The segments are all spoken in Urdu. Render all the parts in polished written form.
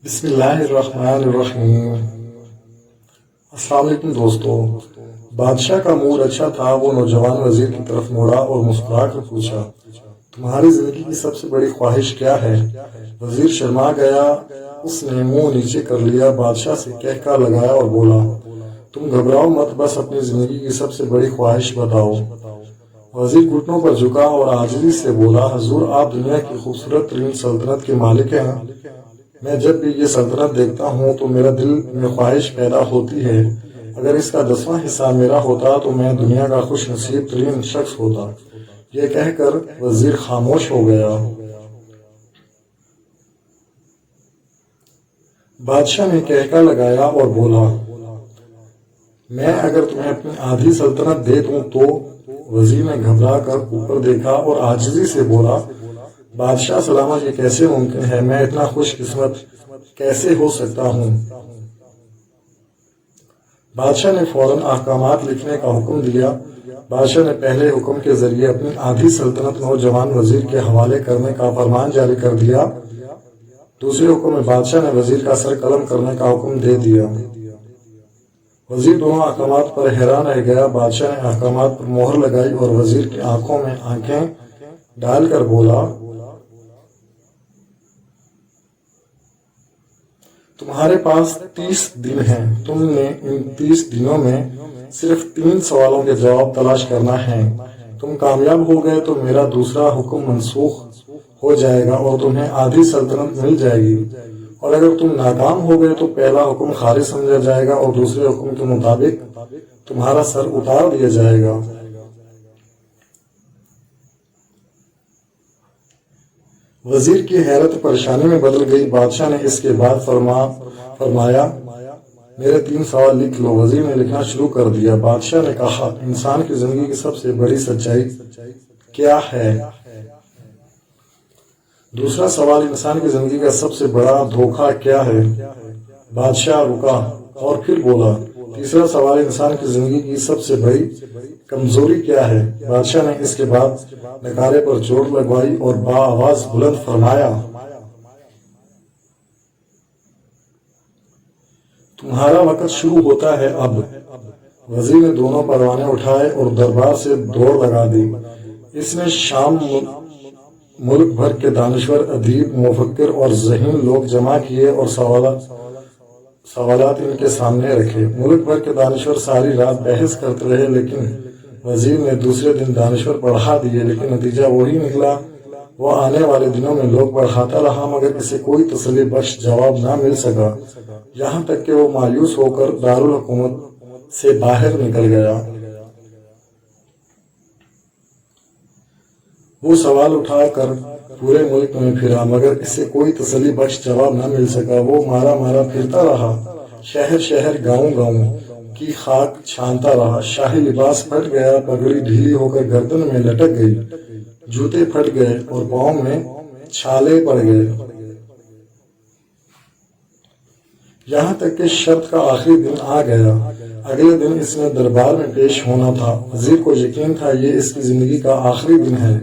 بسم اللہ الرحمن الرحیم۔ السلام علیکم دوستو۔ بادشاہ کا موڈ اچھا تھا۔ وہ نوجوان وزیر کی طرف موڑا اور مسکرا کر پوچھا، تمہاری زندگی کی سب سے بڑی خواہش کیا ہے؟ وزیر شرما گیا، اس نے منہ نیچے کر لیا، بادشاہ سے کہکا لگایا اور بولا، تم گھبراؤ مت، بس اپنی زندگی کی سب سے بڑی خواہش بتاؤ۔ وزیر گھٹنوں پر جھکا اور عاجزی سے بولا، حضور آپ دنیا کی خوبصورت ترین سلطنت کے مالک ہیں۔ میں جب بھی یہ سلطنت دیکھتا ہوں تو میرا دل میں خواہش پیدا ہوتی ہے، اگر اس کا 10واں حصہ میرا ہوتا تو میں دنیا کا خوش نصیب ترین شخص ہوتا۔ یہ کہہ کر وزیر خاموش ہو گیا۔ بادشاہ نے کہکا لگایا اور بولا، میں اگر تمہیں اپنی آدھی سلطنت دے دوں تو؟ وزیر نے گھبرا کر اوپر دیکھا اور عاجزی سے بولا، بادشاہ سلامت، یہ کیسے ممکن ہے؟ میں اتنا خوش قسمت کیسے ہو سکتا ہوں؟ بادشاہ نے فوراً احکامات لکھنے کا حکم دیا۔ بادشاہ نے پہلے حکم کے ذریعے اپنی آدھی سلطنت نوجوان وزیر کے حوالے کرنے کا فرمان جاری کر دیا۔ دوسرے حکم میں بادشاہ نے وزیر کا سر قلم کرنے کا حکم دے دیا۔ وزیر دونوں احکامات پر حیران رہ گیا۔ بادشاہ نے احکامات پر مہر لگائی اور وزیر کی آنکھوں میں آنکھیں ڈال کر بولا، تمہارے پاس 30 دن ہیں، تم نے ان 30 دنوں میں صرف 3 سوالوں کے جواب تلاش کرنا ہے۔ تم کامیاب ہو گئے تو میرا دوسرا حکم منسوخ ہو جائے گا اور تمہیں آدھی سلطنت مل جائے گی، اور اگر تم ناکام ہو گئے تو پہلا حکم خارج سمجھا جائے گا اور دوسرے حکم کے مطابق تمہارا سر اتار دیا جائے گا۔ وزیر کی حیرت پریشانی میں بدل گئی۔ بادشاہ نے اس کے بعد فرمایا، میرے 3 سوال لکھ لو۔ وزیر نے لکھنا شروع کر دیا۔ بادشاہ نے کہا، انسان کی زندگی کی سب سے بڑی سچائی کیا ہے؟ دوسرا سوال، انسان کی زندگی کا سب سے بڑا دھوکہ کیا ہے؟ بادشاہ رکا اور پھر بولا، تیسرا سوال، انسان کی زندگی کی سب سے بڑی کمزوری کیا ہے؟ بادشاہ نے اس کے بعد نکارے پر چوٹ لگوائی اور بآواز بلند فرمایا، تمہارا وقت شروع ہوتا ہے اب۔ وزیر نے دونوں پروانے اٹھائے اور دربار سے دوڑ لگا دی۔ اس نے شام ملک بھر کے دانشور، ادیب، مفکر اور ذہین لوگ جمع کیے اور سوالات ان کے سامنے رکھے۔ ملک بھر کے دانشور ساری رات بحث کرتے رہے، لیکن وزیر نے دوسرے دن دانشور بڑھا دیے، لیکن نتیجہ وہی نکلا۔ وہ آنے والے دنوں میں لوگ بڑھاتا رہا مگر اسے کوئی تسلی بخش جواب نہ مل سکا، یہاں تک کہ وہ مایوس ہو کر دارالحکومت سے باہر نکل گیا۔ وہ سوال اٹھا کر پورے ملک میں پھرا مگر اسے کوئی تسلی بخش جواب نہ مل سکا۔ وہ مارا مارا پھرتا رہا، شہر شہر، گاؤں گاؤں کی خاک چھانتا رہا۔ شاہی لباس پھٹ گیا، پگڑی ڈھیلی ہو کر گردن میں لٹک گئی، جوتے پھٹ گئے اور پاؤں میں چھالے پڑ گئے، یہاں تک کہ شرط کا آخری دن آ گیا۔ اگلے دن اس نے دربار میں پیش ہونا تھا۔ وزیر کو یقین تھا یہ اس کی زندگی کا آخری دن ہے،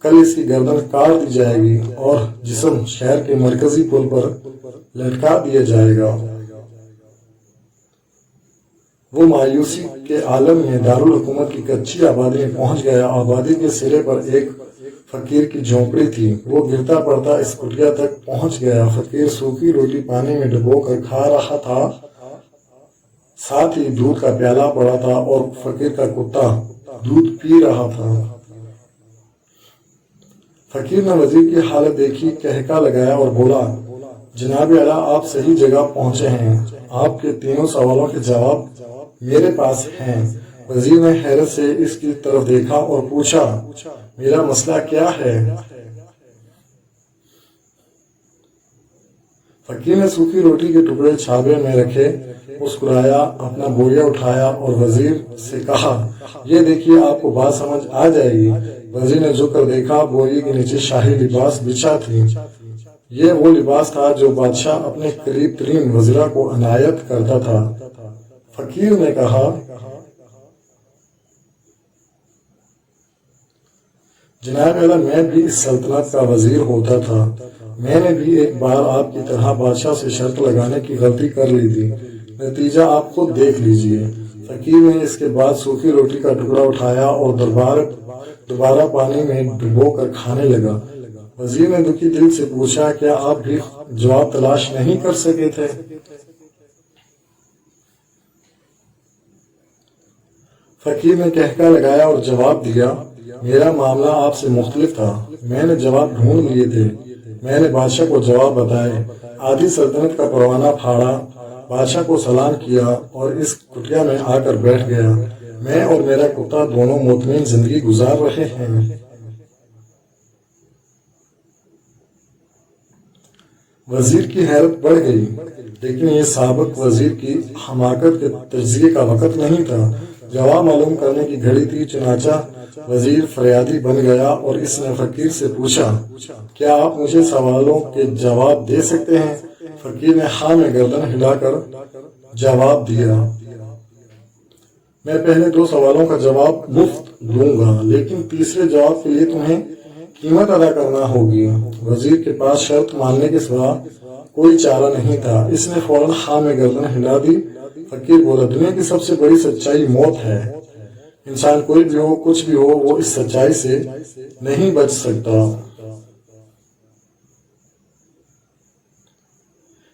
کل اس کی گردن کاٹ دی جائے گی اور جسم شہر کے مرکزی پل پر لٹکا دیا جائے گا۔ وہ مایوسی کے عالم میں دارالحکومت کی کچی آبادی میں پہنچ گیا۔ آبادی کے سرے پر ایک فقیر کی جھونپڑی تھی۔ وہ گرتا پڑتا اس کٹیا تک پہنچ گیا۔ فقیر سوکھی روٹی پانی میں ڈبو کر کھا رہا تھا، ساتھ ہی دودھ کا پیالہ پڑا تھا اور فقیر کا کتا دودھ پی رہا تھا۔ فقیر نے وزیر کی حالت دیکھی، کہکا لگایا اور بولا، جناب اعلیٰ، آپ صحیح جگہ پہنچے ہیں، آپ کے 3 سوالوں کے جواب میرے پاس ہیں۔ وزیر نے حیرت سے اس کی طرف دیکھا اور پوچھا، میرا مسئلہ کیا ہے؟ فقیر نے سوکھی روٹی کے ٹکڑے چھابے میں رکھے، مسکرایا، اپنا بوریا اٹھایا اور وزیر سے کہا، یہ دیکھیے، آپ کو بات سمجھ آ جائے گی۔ وزیر نے جھک کر دیکھا، بوری کے نیچے شاہی لباس بچھا تھی۔ یہ وہ لباس تھا جو بادشاہ اپنے قریب ترین وزراء کو عنایت کرتا تھا۔ فقیر نے کہا، جناب اعلیٰ، میں بھی اس سلطنت کا وزیر ہوتا تھا، میں نے بھی ایک بار آپ کی طرح بادشاہ سے شرط لگانے کی غلطی کر لی تھی، نتیجہ آپ خود دیکھ لیجئے۔ فقیر نے اس کے بعد سوکھی روٹی کا ٹکڑا اٹھایا اور دوبارہ پانی میں ڈبو کر کھانے لگا۔ وزیر نے دکھی دل سے پوچھا، کیا آپ بھی جواب تلاش نہیں کر سکے تھے؟ فقیر نے کہکا لگایا اور جواب دیا، میرا معاملہ آپ سے مختلف تھا، میں نے جواب ڈھونڈ لیے تھے، میں نے بادشاہ کو جواب بتائے، آدھی سلطنت کا پروانہ پھاڑا، بادشاہ کو سلام کیا اور اس کٹیا میں آ کر بیٹھ گیا۔ میں اور میرا کتا دونوں مطمئن زندگی گزار رہے ہیں۔ وزیر کی حیرت بڑھ گئی، لیکن یہ سابق وزیر کی حماقت کے تجزیے کا وقت نہیں تھا، جواب معلوم کرنے کی گھڑی تھی۔ چنانچہ وزیر فریادی بن گیا اور اس نے فقیر سے پوچھا، کیا آپ مجھے سوالوں کے جواب دے سکتے ہیں؟ فقیر نے ہاں میں گردن ہلا کر جواب دیا، میں پہلے 2 سوالوں کا جواب مفت دوں گا، لیکن تیسرے جواب کے لیے تمہیں قیمت ادا کرنا ہوگی۔ وزیر کے پاس شرط ماننے کے سوا کوئی چارہ نہیں تھا، اس نے فوراً ہاں میں گردن ہلا دی۔ فقیر بولا، دنیا کی سب سے بڑی سچائی موت ہے، انسان کوئی بھی ہو، کچھ بھی ہو، وہ اس سچائی سے نہیں بچ سکتا۔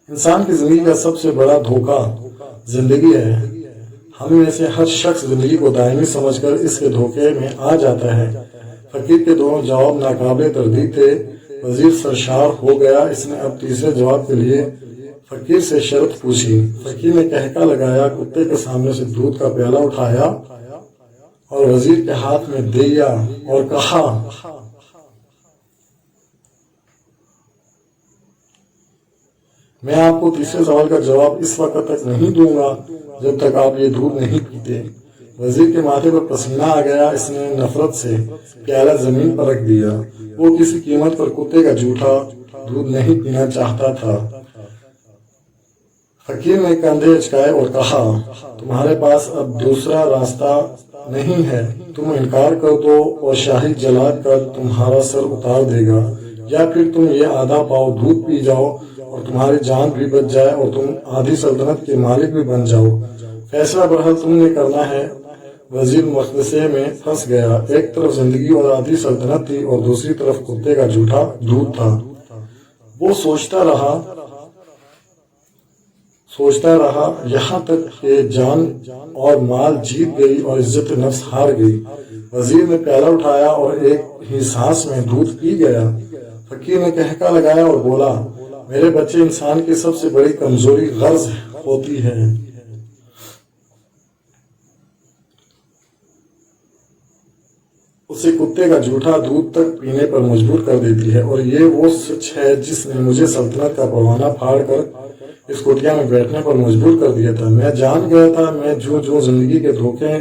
انسان کی زندگی کا سب سے بڑا دھوکہ زندگی ہے، ہم میں سے ہر شخص زندگی کو دائمی سمجھ کر اس کے دھوکے میں آ جاتا ہے۔ فقیر کے دونوں جواب ناقابل تردید تھے۔ وزیر سرشار ہو گیا، اس نے اب تیسرے جواب کے لیے فقیر سے شرط پوچھی۔ فقیر نے کہکا لگایا، کتے کے سامنے سے دودھ کا پیالہ اٹھایا اور وزیر کے ہاتھ میں دیا اور کہا، میں آپ کو تیسرے سوال کا جواب اس وقت تک نہیں دوں گا جب تک آپ یہ دودھ نہیں پیتے۔ وزیر کے ماتھے پر پسینہ آ گیا، اس نے نفرت سے پیالہ زمین پر رکھ دیا، وہ کسی قیمت پر کتے کا جھوٹا دودھ نہیں پینا چاہتا تھا۔ فقیر نے کندھے اچکائے اور کہا، تمہارے پاس اب دوسرا راستہ نہیں ہے، تم انکار کر دو اور شاہی جلاد کا تمہارا سر اتار دے گا، یا پھر تم یہ آدھا پاؤ دودھ پی جاؤ اور تمہاری جان بھی بچ جائے اور تم آدھی سلطنت کے مالک بھی بن جاؤ، فیصلہ برحال تم نے کرنا ہے۔ وزیر مقدسے میں پھنس گیا، ایک طرف زندگی اور آدھی سلطنت تھی اور دوسری طرف کتے کا جھوٹا دودھ تھا۔ وہ سوچتا رہا یہاں تک کہ جان اور مال جیت گئی اور عزت نفس ہار گئی۔ وزیر نے پیالہ اٹھایا اور ایک ہی سانس میں دودھ پی گیا۔ فقیر نے کہکا لگایا اور بولا، میرے بچے، انسان کی سب سے بڑی کمزوری غرض ہوتی ہے، اسے کتے کا جھوٹا دودھ تک پینے پر مجبور کر دیتی ہے، اور یہ وہ سچ ہے جس نے مجھے سلطنت کا پروانہ پھاڑ کر اس کٹیا میں بیٹھنے پر مجبور کر دیا تھا۔ میں جان گیا تھا، میں جو زندگی کے دھوکے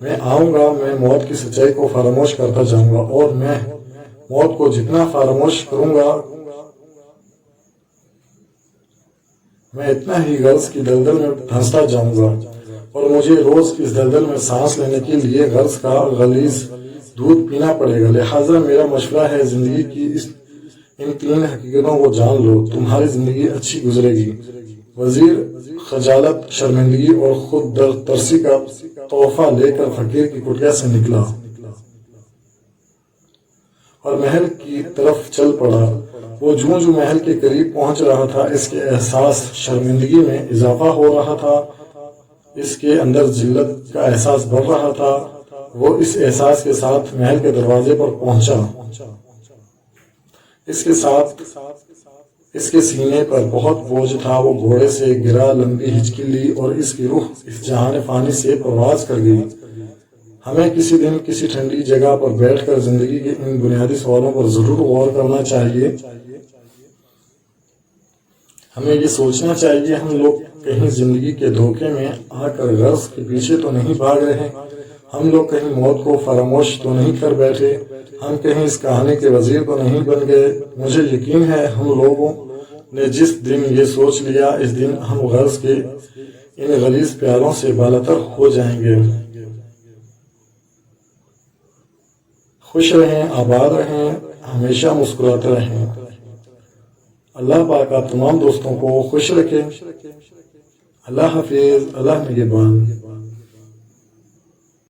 میں آؤں گا، میں موت کی سچائی کو فراموش کرتا جاؤں گا، اور میں موت کو جتنا فراموش کروں گا، میں اتنا ہی غرض کی دلدل میں دھنستا جاؤں گا، اور مجھے روز اس دلدل میں سانس لینے کے لیے غرض کا غلیظ دودھ پینا پڑے گا۔ لہٰذا میرا مشورہ ہے، زندگی کی ان 3 حقیقتوں کو جان لو، تمہاری زندگی اچھی گزرے گی۔ وزیر خجالت، شرمندگی اور خود ترسی کا تحفہ لے کر فقیر کی کٹیا سے نکلا اور محل کی طرف چل پڑا۔ وہ جو محل کے قریب پہنچ رہا تھا، اس کے احساس شرمندگی میں اضافہ ہو رہا تھا، اس کے اندر ذلت کا احساس بڑھ رہا تھا۔ وہ اس احساس کے ساتھ محل کے دروازے پر پہنچا، اس کے سینے پر بہت بوجھ تھا، وہ گھوڑے سے گرا، لمبی ہچکی لی اور اس کی روح اس جہان فانی سے پرواز کر گئی۔ ہمیں کسی دن کسی ٹھنڈی جگہ پر بیٹھ کر زندگی کے ان بنیادی سوالوں پر ضرور غور کرنا چاہیے۔ ہمیں یہ سوچنا چاہیے، ہم لوگ کہیں زندگی کے دھوکے میں آ کر غرض کے پیچھے تو نہیں بھاگ رہے، ہم لوگ کہیں موت کو فراموش تو نہیں کر بیٹھے، ہم کہیں اس کہانی کے وزیر تو نہیں بن گئے۔ مجھے یقین ہے ہم لوگوں نے جس دن یہ سوچ لیا، اس دن ہم غرض کے ان غلیظ پیالوں سے بالاتر ہو جائیں گے۔ خوش رہیں، آباد رہیں، ہمیشہ مسکراتے رہیں۔ اللہ پاک آپ تمام دوستوں کو خوش رکھے۔ اللہ حافظ، اللہ نگہبان۔